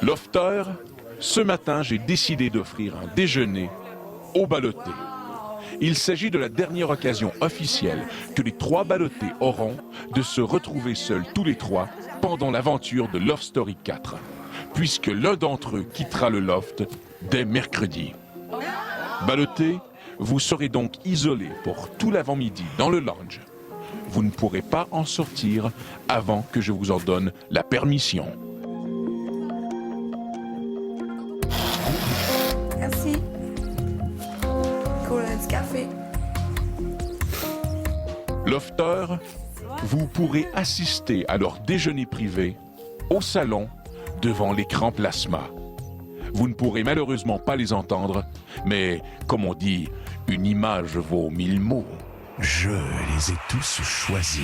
Lofter, ce matin, j'ai décidé d'offrir un déjeuner aux ballottés. Il s'agit de la dernière occasion officielle que les 3 ballottés auront de se retrouver seuls tous les 3 pendant l'aventure de Love Story 4, puisque l'un d'entre eux quittera le loft dès mercredi. Ballottés, vous serez donc isolés pour tout l'avant-midi dans le lounge. Vous ne pourrez pas en sortir avant que je vous en donne la permission. Merci. Cool, du café. Lofter, vous pourrez assister à leur déjeuner privé au salon devant l'écran plasma. Vous ne pourrez malheureusement pas les entendre, mais comme on dit, une image vaut 1000 mots. Je les ai tous choisis.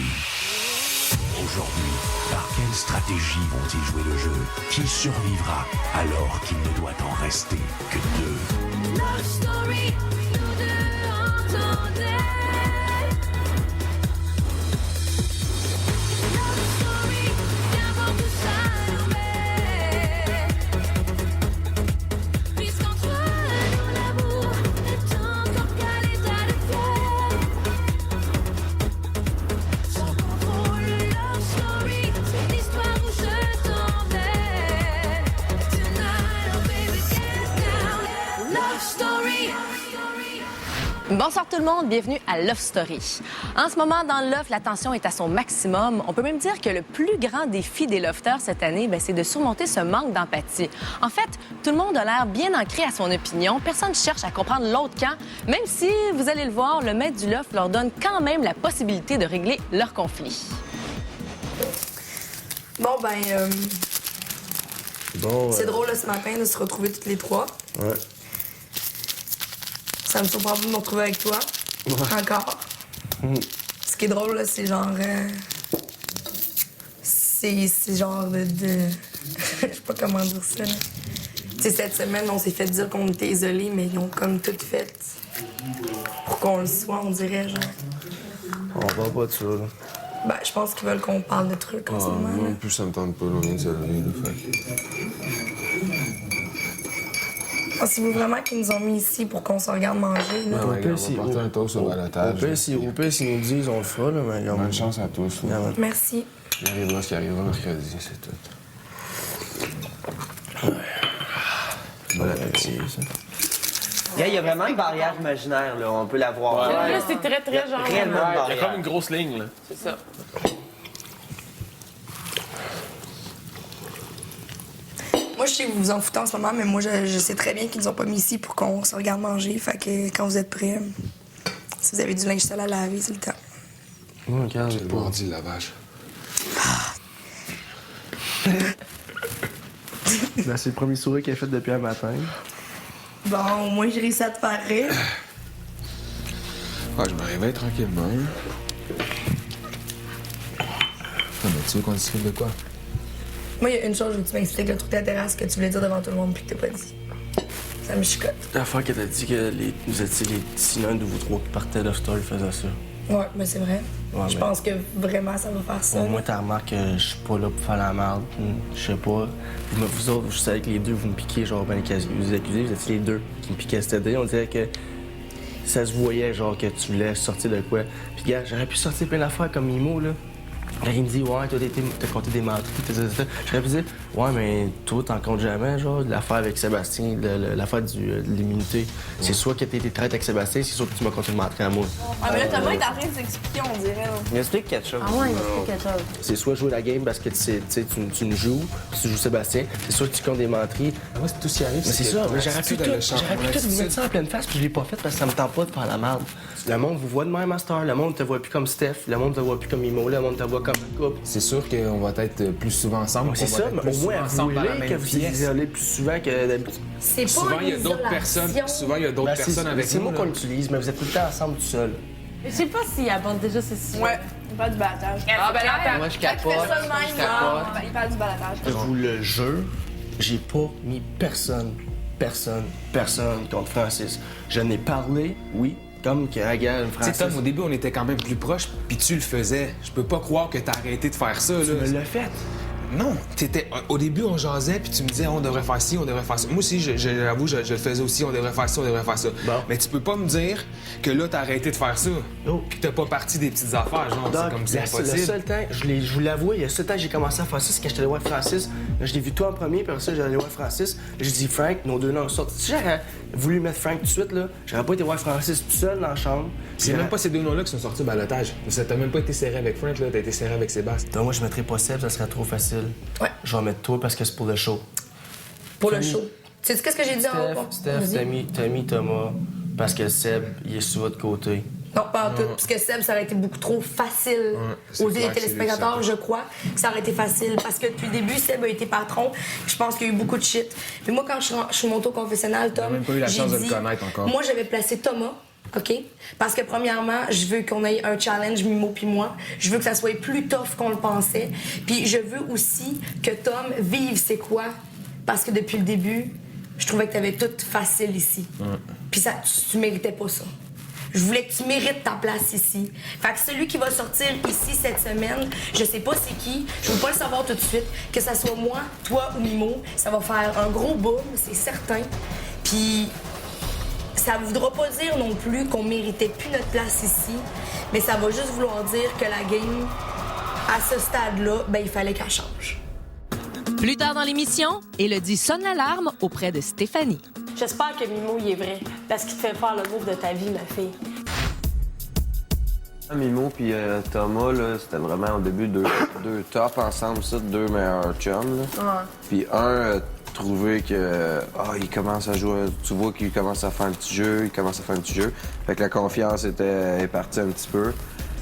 Aujourd'hui, par quelle stratégie vont-ils jouer le jeu? Qui survivra alors qu'il ne doit en rester que 2? Love story, nous deux entendez. Love story, viens voir tout s'allumer. Puisqu'entre nous l'amour n'est encore qu'à l'état de fièvre. Sans contrôle, love story, c'est l'histoire où je t'emmène. Tonight, oh baby, get down. Love story. Bonsoir tout le monde, bienvenue à Love Story. En ce moment, dans Love, la tension est à son maximum. On peut même dire que le plus grand défi des lofters cette année, c'est de surmonter ce manque d'empathie. En fait, tout le monde a l'air bien ancré à son opinion. Personne ne cherche à comprendre l'autre camp, même si, vous allez le voir, le maître du loft leur donne quand même la possibilité de régler leur conflit. Bon, Bon, c'est drôle là, ce matin de se retrouver toutes les 3. Ouais. Ça me surprend pas de me retrouver avec toi. Encore. Ce qui est drôle, là, c'est genre. C'est genre de. Je sais pas comment dire ça, là. Tu sais, cette semaine, on s'est fait dire qu'on était isolés, mais ils ont comme tout fait pour qu'on le soit, on dirait, genre. On parle pas de ça, là. Ben, je pense qu'ils veulent qu'on parle de trucs en ce moment. Moi là. non plus, ça me tente pas, on vient de se lever, là, Pensez-vous vraiment qu'ils nous ont mis ici pour qu'on se regarde manger, là? Ouais, peut on essayer, va porter un toast au balotage. Au pire, s'ils nous disent, on le fera, là, mais regarde. Bonne chance à tous. là. Regarde. Merci. Il arrivera ce qui arrivera mercredi, c'est tout. Bon appétit, ça. Il y a vraiment une barrière imaginaire, là. On peut la voir. Là, c'est très, très genre. Réellement une Il y a barrière. comme une grosse ligne, là. C'est ça. Moi, je sais que vous vous en foutez en ce moment, mais moi, je sais très bien qu'ils nous ont pas mis ici pour qu'on se regarde manger. Fait que quand vous êtes prêts, si vous avez du linge sale à laver, c'est le temps. Ouais, regarde, J'ai j'ai le pas. mardi, le lavage. Ben, c'est le premier sourire qu'elle a fait depuis un matin. Bon, au moins, j'ai réussi à te faire rire. Ah, je me réveille tranquillement. Ah, mais tu veux qu'on discute de quoi? Moi, il y a une chose, je veux que tu m'expliques le truc de la terrasse que tu voulais dire devant tout le monde puis que t'as pas dit. Ça me chicote. La fois qu'elle a dit que vous étiez les l'un de vous 3 qui partaient de Story faisait ça. Ouais, mais c'est vrai. Ouais, Je mais- pense que vraiment, ça va faire ça. Au moins, t'as remarqué que je suis pas là pour faire la merde. Je sais pas. Vous autres, je savais que les deux, vous me piquez, genre, ben, vous accusez, vous étiez les deux qui me piquaient cette idée. On dirait que ça se voyait, genre, que tu voulais sortir de quoi. Puis, gars, j'aurais pu sortir plein d'affaires comme Imo, là. Là, il me dit, ouais, toi, t'as compté des menteries, j'aurais pu dire, ouais, mais toi, t'en comptes jamais, genre, l'affaire avec Sébastien, l'affaire de l'immunité. C'est soit que t'as été traite avec Sébastien, c'est soit que tu m'as continué de mentir à moi. Ah, mais là, Thomas est en train de s'expliquer, on dirait. là. Il m'explique quelque chose. Ah ouais, il explique quelque chose. C'est soit jouer la game parce que tu nous joues, puis tu joues Sébastien. C'est soit que tu comptes des menteries. Moi, c'est tout ce qui arrive. Mais c'est ça, mais j'aurais pu tout vous mettre ça. ça en pleine face, puis je l'ai pas fait parce que ça me tente pas de faire la merde. Le monde vous voit de même, Master. Le monde te voit plus comme Steph. Le monde te voit plus comme Imo. Le monde te voit comme un couple. C'est sûr qu'on va être plus souvent ensemble. C'est qu'on va ça, être mais plus au moins souvent ensemble dans la avouez-le même que vous êtes pièce. isolés plus souvent que d'habitude. C'est pas Souvent, il y a une d'autres personnes. isolation. Souvent, il y a d'autres Ben, personnes avec c'est nous. moi là. qu'on utilise, mais vous êtes tout le temps ensemble tout seul. Je sais pas s'il aborde déjà ce sujet. Ouais, il parle du balatage. Ah, ben là, Moi, je Quand tu fais capote. ça de même, Je capote. non, il parle du balatage. Je vous le jure, j'ai pas mis personne contre Francis. Je n'ai parlé, oui, comme que regarde Tu sais, Francis. Tom, au début, on était quand même plus proches, puis tu le faisais. Je peux pas croire que t'as arrêté de faire ça, Tu là. me l'as fait. Non, au début, on jasait, puis tu me disais, on devrait faire ci, on devrait faire ça. Moi aussi, j'avoue, je le faisais aussi, on devrait faire ça, on devrait faire ça. Bon. Mais tu peux pas me dire que là, t'as arrêté de faire ça, puis que t'as pas parti des petites affaires, genre, c'est comme c'est impossible. Le seul temps, je vous l'avoue, il y a le seul temps que j'ai commencé à faire ça, c'est quand j'étais allé voir Francis. Là, je l'ai vu toi en premier, puis après ça, j'allais voir Francis. J'ai dit, Frank, nos deux noms sortent. Si j'aurais voulu mettre Frank tout de suite, là, j'aurais pas été voir Francis tout seul dans la chambre. C'est même pas ces deux noms-là qui sont sortis au balotage. T'as même pas été serré avec Frank, là, t'as été serré avec Sébastien. Donc, moi, je mettrais pas Seb, ça serait trop facile. Ouais. Je vais mettre toi parce que c'est pour le show. Pour le show. Tu sais qu'est-ce que j'ai dit en haut? Steph, t'as mis Thomas parce que Seb, il est sur votre côté. Non, pas en tout. Parce que Seb, ça aurait été beaucoup trop facile aux yeux des téléspectateurs, je crois. Que ça aurait été facile. Parce que depuis le début, Seb a été patron. Je pense qu'il y a eu beaucoup de shit. Mais moi, quand je suis montée au confessionnal, Tom, même pas eu la chance de le connaître encore. Moi, j'avais placé Thomas. OK? Parce que, premièrement, je veux qu'on ait un challenge, Mimo puis moi. Je veux que ça soit plus tough qu'on le pensait. Puis je veux aussi que Tom vive c'est quoi. Parce que depuis le début, je trouvais que t'avais tout facile ici. Puis ça, tu méritais pas ça. Je voulais que tu mérites ta place ici. Fait que celui qui va sortir ici cette semaine, je sais pas c'est qui, je veux pas le savoir tout de suite, que ça soit moi, toi ou Mimo, ça va faire un gros boom, c'est certain. Puis ça voudra pas dire non plus qu'on méritait plus notre place ici, mais ça va juste vouloir dire que la game, à ce stade-là, ben il fallait qu'elle change. Plus tard dans l'émission, Élodie sonne l'alarme auprès de Stéphanie. J'espère que Mimo, il est vrai. Parce qu'il te fait faire le move de ta vie, ma fille. Mimo puis Thomas, là, c'était vraiment au début deux tops ensemble, ça, deux meilleurs chums. Là. Puis un trouvé que il commence à jouer, tu vois qu'il commence à faire un petit jeu, Fait que la confiance est partie un petit peu.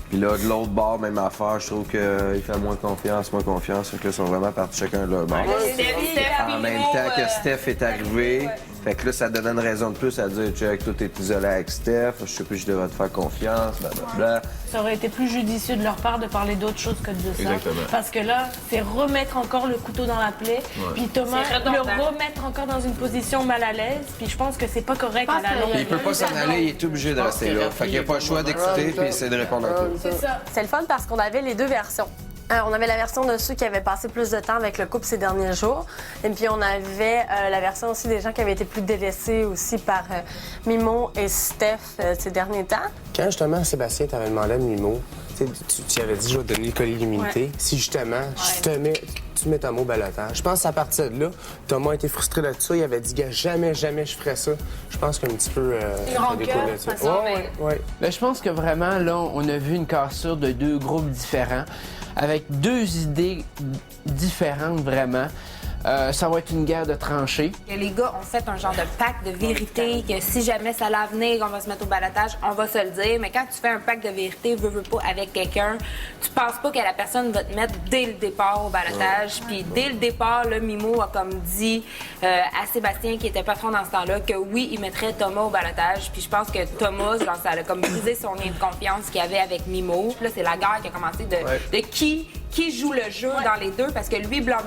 Puis là, de l'autre bord, même affaire, je trouve qu'il fait moins confiance. Fait que là, ils sont vraiment partis chacun de leur bord. En même temps que Steph est arrivé. Fait que là, ça donnait une raison de plus à dire, check, toi, t'es isolé avec Steph, je sais plus, je devrais te faire confiance, blablabla. Ça aurait été plus judicieux de leur part de parler d'autre chose que de ça. Exactement. Parce que là, c'est remettre encore le couteau dans la plaie, puis Thomas le remettre encore dans une position mal à l'aise, puis je pense que c'est pas correct à la longue. Il peut pas s'en aller, il est obligé de rester là. Fait qu'il a pas le choix d'écouter puis essayer de répondre à tout. C'est ça. C'est le fun parce qu'on avait les deux versions. On avait la version de ceux qui avaient passé plus de temps avec le couple ces derniers jours. Et puis, on avait la version aussi des gens qui avaient été plus délaissés aussi par Mimo et Steph ces derniers temps. Quand justement Sébastien t'avait demandé à Mimo, tu avais dit je vais te donner le collier d'immunité. Si justement tu mets Thomas au balotage. Je pense que c'est à partir de là, Thomas a été frustré là-dessus. Il avait dit gars, jamais je ferais ça. Je pense qu'un petit peu. Une rancœur, de toute façon. Ouais. Ben, je pense que vraiment, là, on a vu une cassure de deux groupes différents, avec deux idées différentes, vraiment. Ça va être une guerre de tranchées. Les gars ont fait un genre de pacte de vérité, que si jamais ça l'a venir, on va se mettre au balotage, on va se le dire. Mais quand tu fais un pacte de vérité, veux pas, avec quelqu'un, tu penses pas que la personne va te mettre dès le départ au balotage. Puis dès le départ, là, Mimo a comme dit à Sébastien, qui était patron dans ce temps-là, que oui, il mettrait Thomas au balotage. Puis je pense que Thomas, genre, ça a comme brisé son lien de confiance qu'il avait avec Mimo. Là, c'est la guerre qui a commencé de qui joue le jeu dans les deux, parce que lui blâme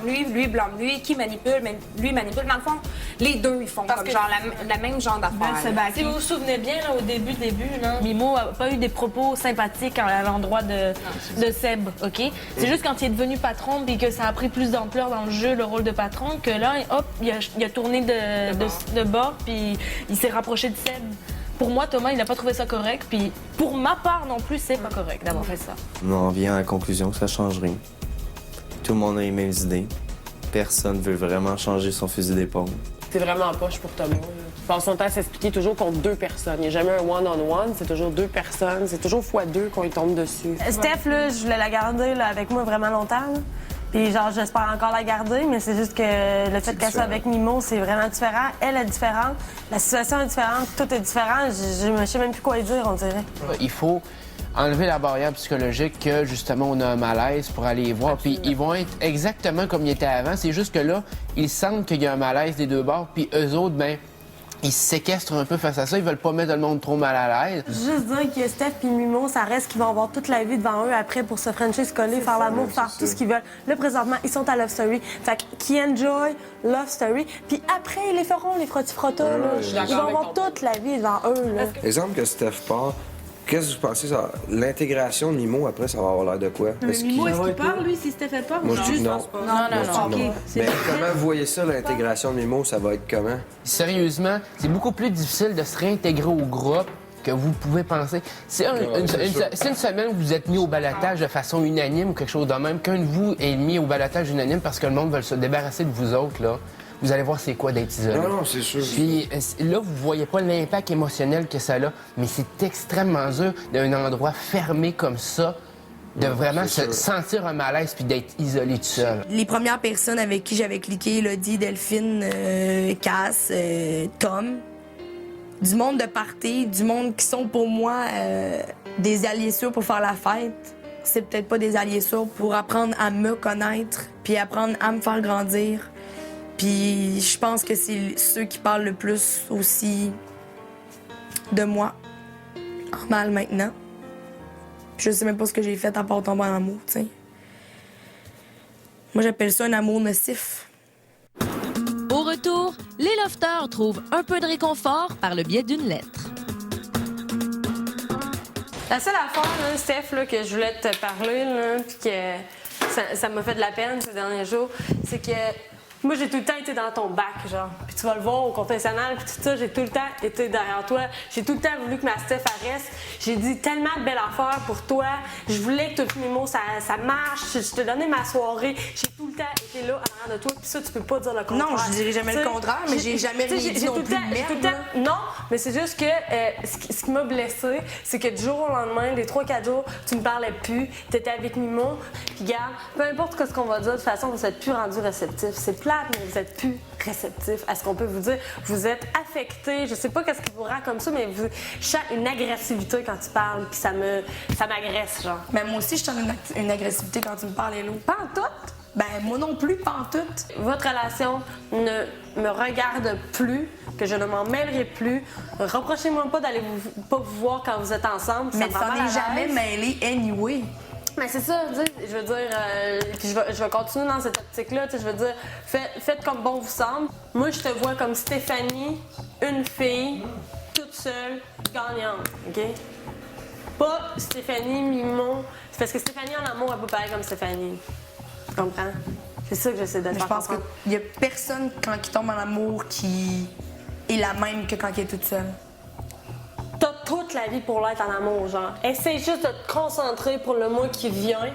lui, qui manipule, mais lui manipule. Dans le fond, les deux, ils font comme genre la même genre d'affaires. Si vous vous souvenez bien, là, au début, là, Mimo a pas eu des propos sympathiques à l'endroit de Seb, OK? C'est juste quand il est devenu patron puis que ça a pris plus d'ampleur dans le jeu, le rôle de patron, que là, hop, il a tourné de bord puis il s'est rapproché de Seb. Pour moi, Thomas, il n'a pas trouvé ça correct. Puis pour ma part non plus, c'est pas correct d'avoir fait ça. On vient à la conclusion que ça change rien. Tout le monde a les mêmes idées. Personne veut vraiment changer son fusil d'épaule. C'est vraiment poche pour Thomas. Il passe son temps à s'expliquer toujours contre deux personnes. Il n'y a jamais un one-on-one, c'est toujours deux personnes. C'est toujours x2 qu'on lui tombe dessus. Steph, là, je voulais la garder là, avec moi vraiment longtemps. Là. Puis genre, j'espère encore la garder, mais c'est juste que le fait qu'elle soit avec Mimo, c'est vraiment différent. Elle est différente, la situation est différente, tout est différent. Je ne sais même plus quoi dire, on dirait. Il faut enlever la barrière psychologique que, justement, on a un malaise pour aller les voir. Puis ils vont être exactement comme ils étaient avant. C'est juste que là, ils sentent qu'il y a un malaise des deux bords, puis eux autres, ben ils se séquestrent un peu face à ça. Ils veulent pas mettre le monde trop mal à l'aise. Juste dire que Steph et Mimo, ça reste qu'ils vont avoir toute la vie devant eux après pour se frencher, se coller, faire l'amour, faire tout ce qu'ils veulent. Là, présentement, ils sont à Love Story. Fait qu'ils enjoy Love Story. Puis après, ils les feront, les frotti-frottas. Ils vont avoir toute la vie devant eux. Là. Exemple que Steph part, Qu'est-ce que vous pensez, ça, l'intégration de Mimo, après, ça va avoir l'air de quoi? Mais Mimo, est-ce qu'il part, lui, si Steph part? Moi, je dis non. Non. OK. Mais comment vous voyez ça, l'intégration de Mimo, ça va être comment? Sérieusement, c'est beaucoup plus difficile de se réintégrer au groupe que vous pouvez penser. C'est une semaine où vous êtes mis au balotage de façon unanime ou quelque chose de même, qu'un de vous est mis au balotage unanime parce que le monde veut se débarrasser de vous autres, là. Vous allez voir c'est quoi d'être isolé. Non, c'est sûr. Puis là, vous voyez pas l'impact émotionnel que ça a, mais c'est extrêmement dur d'un endroit fermé comme ça, de vraiment se sentir un malaise puis d'être isolé tout seul. Les premières personnes avec qui j'avais cliqué, Elodie, Delphine, Cass, Tom, du monde de party, du monde qui sont pour moi des alliés sûrs pour faire la fête. C'est peut-être pas des alliés sûrs pour apprendre à me connaître puis apprendre à me faire grandir. Puis je pense que c'est ceux qui parlent le plus aussi de moi en mal maintenant. Je sais même pas ce que j'ai fait à part tomber en amour, tu sais. Moi, j'appelle ça un amour nocif. Au retour, les lofters trouvent un peu de réconfort par le biais d'une lettre. La seule affaire, là, Steph, là, que je voulais te parler, là, puis que ça m'a fait de la peine ces derniers jours, c'est que moi, j'ai tout le temps été dans ton bac, genre. Puis tu vas le voir au confessionnal, puis tout ça, j'ai tout le temps été derrière toi. J'ai tout le temps voulu que ma Steph reste. J'ai dit tellement de belles affaires pour toi. Je voulais que tout Mimo, ça marche. Je t'ai donné ma soirée. J'ai tout le temps été là en arrière de toi. Puis ça, tu peux pas dire le contraire. Non, je dirais jamais le contraire, mais j'ai jamais rien dit non plus de merde. Non, mais c'est juste que ce qui m'a blessée, c'est que du jour au lendemain, les 3-4 jours, tu me parlais plus. T'étais avec Mimo. Puis regarde, peu importe ce qu'on va dire, de toute façon, vous êtes plus rendu réceptif. C'est plate, mais vous êtes plus réceptif à ce qu'on peut vous dire. Vous êtes affecté. Je sais pas qu'est-ce qui vous rend comme ça, mais je sens une agressivité quand tu parles, puis ça m'agresse, genre. Mais moi aussi, je sens une agressivité quand tu me parles, Hello. Pas en tout. Ben, moi non plus, pas en tout. Votre relation ne me regarde plus, que je ne m'en mêlerai plus. Reprochez-moi pas d'aller pas vous voir quand vous êtes ensemble. Mais ça n'est jamais mêlé anyway. Mais c'est ça, je veux dire, puis je vais continuer dans cette optique-là, je veux dire, faites comme bon vous semble. Moi, je te vois comme Stéphanie, une fille, toute seule, gagnante, OK? Pas Stéphanie, Mimo. C'est parce que Stéphanie en amour, elle peut pas être comme Stéphanie. Tu comprends? C'est ça que j'essaie de faire. Je pense qu'il y a personne, quand il tombe en amour, qui est la même que quand il est toute seule. T'as toute la vie pour l'être en amour, genre. Essaye juste de te concentrer pour le mois qui vient.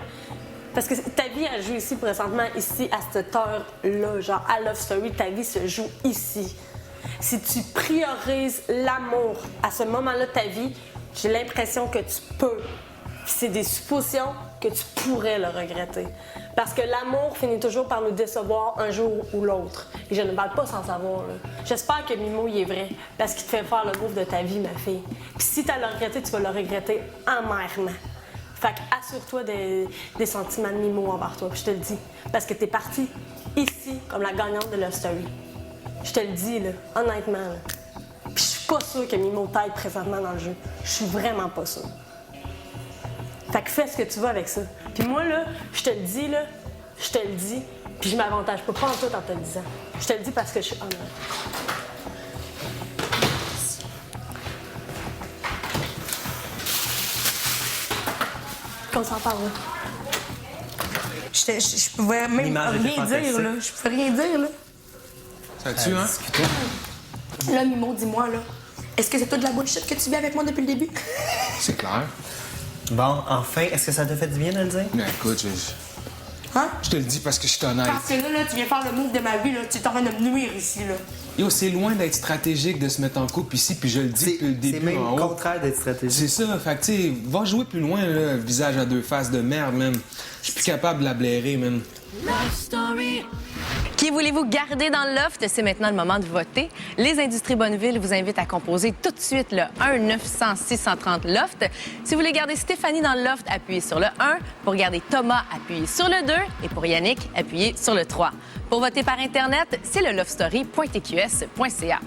Parce que ta vie, elle joue ici, présentement, ici, à cette heure-là. Genre, à Love Story, ta vie se joue ici. Si tu priorises l'amour à ce moment-là de ta vie, j'ai l'impression que tu peux. C'est des suppositions que tu pourrais le regretter. Parce que l'amour finit toujours par nous décevoir un jour ou l'autre. Et je ne parle pas sans savoir. J'espère que Mimo, il est vrai. Parce qu'il te fait faire le move de ta vie, ma fille. Puis si tu as le regretté, tu vas le regretter amèrement. Fait assure-toi des sentiments de Mimo envers toi. Puis je te le dis. Parce que tu es partie ici comme la gagnante de Love Story. Je te le dis, là, honnêtement. Là. Puis je suis pas sûre que Mimo t'aide présentement dans le jeu. Je suis vraiment pas sûre. Fait que fais ce que tu veux avec ça. Puis moi, là, je te le dis, là, je te le dis, puis je m'avantage pas en tout en te le disant. Je te le dis parce que je suis honnête. Qu'on s'en parle, là. Je pouvais même rien dire, là. Je pouvais rien dire, là. Ça tue, hein? Là, Mimo, dis-moi, là, est-ce que c'est toi de la bullshit que tu vis avec moi depuis le début? C'est clair. Bon, enfin, est-ce que ça te fait du bien de le dire? Mais écoute, je te le dis parce que je suis honnête. Parce que là, tu viens faire le move de ma vie, là. Tu es en train de me nuire ici, là. Yo, c'est loin d'être stratégique de se mettre en couple ici, puis je le dis depuis le début. C'est même en haut. le contraire d'être stratégique. C'est ça, fait que tu sais, va jouer plus loin, là, visage à deux faces de merde, man. Je suis plus capable de la blairer, man. Love Story. Qui voulez-vous garder dans le loft? C'est maintenant le moment de voter. Les Industries Bonneville vous invitent à composer tout de suite le 1-900-630-LOFT. Si vous voulez garder Stéphanie dans le loft, appuyez sur le 1. Pour garder Thomas, appuyez sur le 2. Et pour Yannick, appuyez sur le 3. Pour voter par Internet, c'est le lovestory.tqs.ca.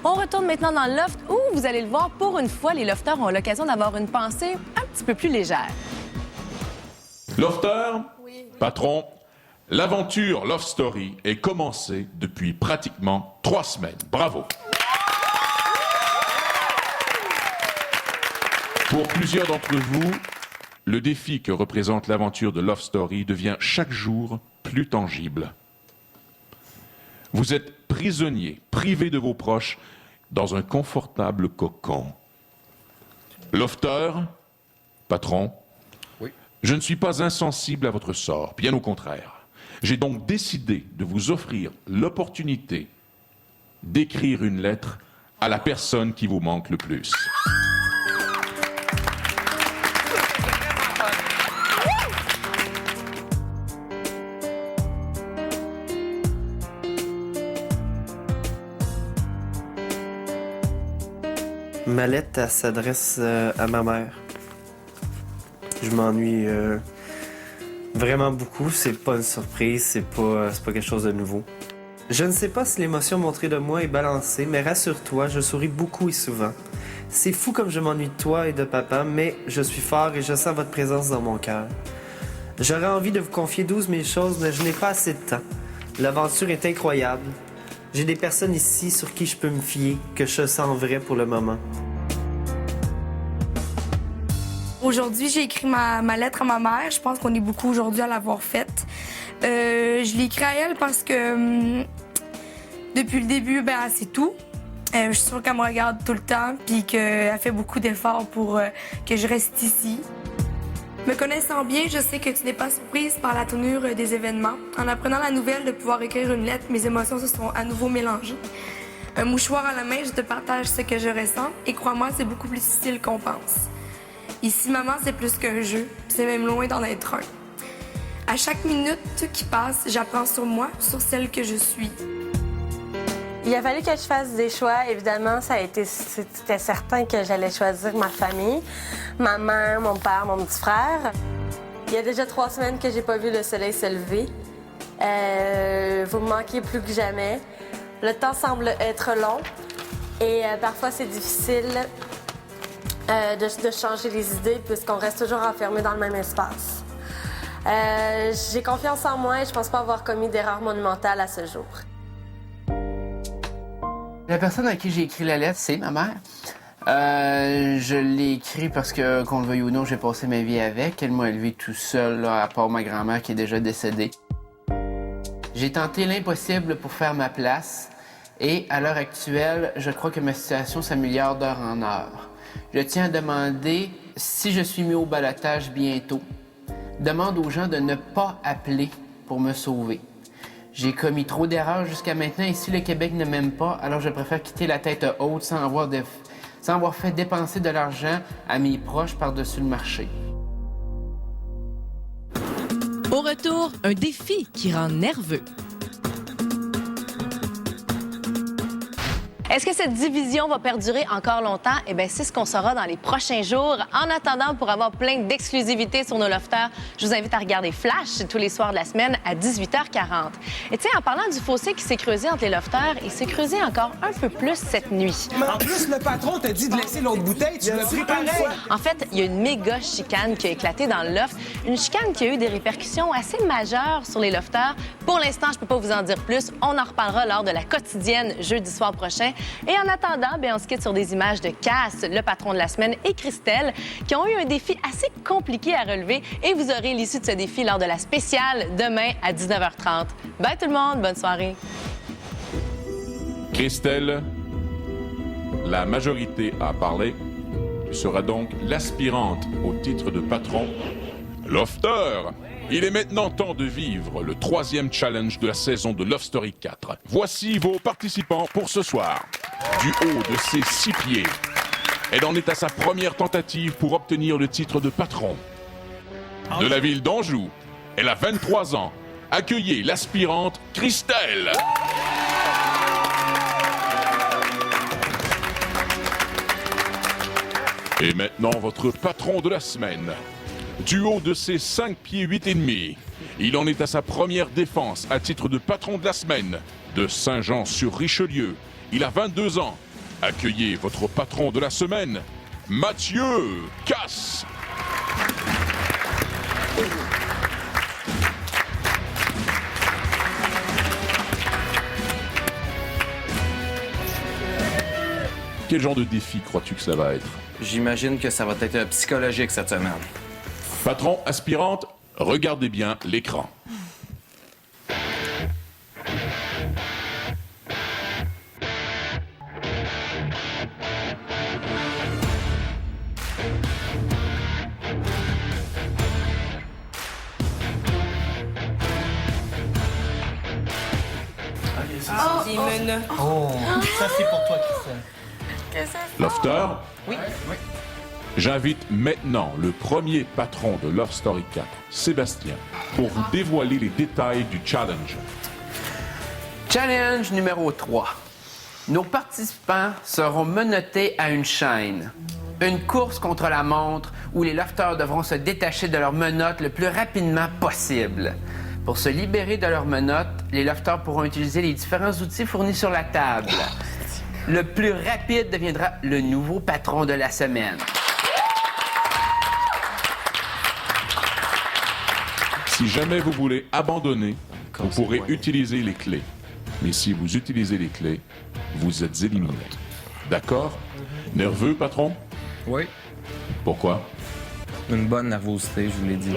On retourne maintenant dans le loft où, vous allez le voir, pour une fois, les lofters ont l'occasion d'avoir une pensée un petit peu plus légère. Lofter, patron, l'aventure Love Story est commencée depuis pratiquement 3 semaines. Bravo. Pour plusieurs d'entre vous, le défi que représente l'aventure de Love Story devient chaque jour plus tangible. Vous êtes prisonnier, privé de vos proches, dans un confortable cocon. Lofter, patron, oui. Je ne suis pas insensible à votre sort, bien au contraire. J'ai donc décidé de vous offrir l'opportunité d'écrire une lettre à la personne qui vous manque le plus. Ma lettre, elle s'adresse à ma mère. Je m'ennuie vraiment beaucoup. C'est pas une surprise, c'est pas quelque chose de nouveau. Je ne sais pas si l'émotion montrée de moi est balancée, mais rassure-toi, je souris beaucoup et souvent. C'est fou comme je m'ennuie de toi et de papa, mais je suis fort et je sens votre présence dans mon cœur. J'aurais envie de vous confier 12 000 choses, mais je n'ai pas assez de temps. L'aventure est incroyable. J'ai des personnes ici sur qui je peux me fier, que je sens vrai pour le moment. Aujourd'hui, j'ai écrit ma lettre à ma mère. Je pense qu'on est beaucoup aujourd'hui à l'avoir faite. Je l'ai écrit à elle parce que depuis le début, c'est tout. Je suis sûre qu'elle me regarde tout le temps puis qu'elle fait beaucoup d'efforts pour que je reste ici. Me connaissant bien, je sais que tu n'es pas surprise par la tournure des événements. En apprenant la nouvelle de pouvoir écrire une lettre, mes émotions se sont à nouveau mélangées. Un mouchoir à la main, je te partage ce que je ressens et crois-moi, c'est beaucoup plus difficile qu'on pense. Ici, maman, c'est plus qu'un jeu, c'est même loin d'en être un. À chaque minute qui passe, j'apprends sur moi, sur celle que je suis. Il a fallu que je fasse des choix. Évidemment, c'était certain que j'allais choisir ma famille, ma mère, mon père, mon petit frère. Il y a déjà 3 semaines que j'ai pas vu le soleil se lever. Vous me manquez plus que jamais. Le temps semble être long et parfois c'est difficile de changer les idées puisqu'on reste toujours enfermé dans le même espace. J'ai confiance en moi et je pense pas avoir commis d'erreur monumentale à ce jour. La personne à qui j'ai écrit la lettre, c'est ma mère. Je l'ai écrit parce que, qu'on le veuille ou non, j'ai passé ma vie avec. Elle m'a élevé tout seul, là, à part ma grand-mère qui est déjà décédée. J'ai tenté l'impossible pour faire ma place. Et à l'heure actuelle, je crois que ma situation s'améliore d'heure en heure. Je tiens à demander si je suis mis au ballottage bientôt. Demande aux gens de ne pas appeler pour me sauver. J'ai commis trop d'erreurs jusqu'à maintenant et si le Québec ne m'aime pas, alors je préfère quitter la tête haute sans avoir fait dépenser de l'argent à mes proches par-dessus le marché. Au retour, un défi qui rend nerveux. Est-ce que cette division va perdurer encore longtemps? Eh bien, c'est ce qu'on saura dans les prochains jours. En attendant, pour avoir plein d'exclusivités sur nos lofters, je vous invite à regarder Flash tous les soirs de la semaine à 18h40. Et tiens, en parlant du fossé qui s'est creusé entre les lofters, il s'est creusé encore un peu plus cette nuit. En plus, le patron t'a dit de laisser l'autre bouteille, tu l'as pris pareil. En fait, il y a une méga chicane qui a éclaté dans le loft. Une chicane qui a eu des répercussions assez majeures sur les lofters. Pour l'instant, je peux pas vous en dire plus. On en reparlera lors de la quotidienne jeudi soir prochain. Et en attendant, on se quitte sur des images de Cass, le patron de la semaine, et Christelle, qui ont eu un défi assez compliqué à relever. Et vous aurez l'issue de ce défi lors de la spéciale demain à 19h30. Bye tout le monde, bonne soirée. Christelle, la majorité a parlé. Tu seras donc l'aspirante au titre de patron. Lofter, il est maintenant temps de vivre le 3e challenge de la saison de Love Story 4. Voici vos participants pour ce soir. Du haut de ses 6 pieds, elle en est à sa première tentative pour obtenir le titre de patron. De la ville d'Anjou, elle a 23 ans. Accueillez l'aspirante Christelle. Et maintenant, votre patron de la semaine. Du haut de ses 5 pieds 8 et demi, il en est à sa première défense à titre de patron de la semaine de Saint-Jean-sur-Richelieu. Il a 22 ans. Accueillez votre patron de la semaine, Mathieu Cass. Quel genre de défi crois-tu que ça va être? j'imagine que ça va être psychologique cette semaine. Patron, aspirante, regardez bien l'écran. Des menottes. Oh, ça c'est pour toi, Christelle. Qu'est-ce que c'est? Lofter, Oui. j'invite maintenant le premier patron de Love Story 4, Sébastien, pour vous dévoiler les détails du challenge. Challenge numéro 3. Nos participants seront menottés à une chaîne. Une course contre la montre où les lofters devront se détacher de leurs menottes le plus rapidement possible. Pour se libérer de leurs menottes, les lofters pourront utiliser les différents outils fournis sur la table. Le plus rapide deviendra le nouveau patron de la semaine. Si jamais vous voulez abandonner, vous pourrez utiliser les clés. Mais si vous utilisez les clés, vous êtes éliminé. D'accord? Nerveux, patron? Oui. Pourquoi? Une bonne nervosité, je vous l'ai dit.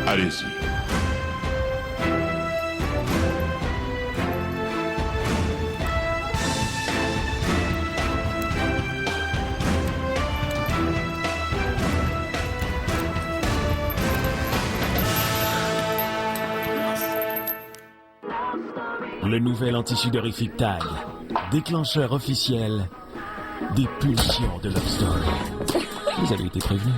Allez-y. Le nouvel anti-sudorifique Tag, déclencheur officiel des pulsions de Love Story. Vous avez été prévenus.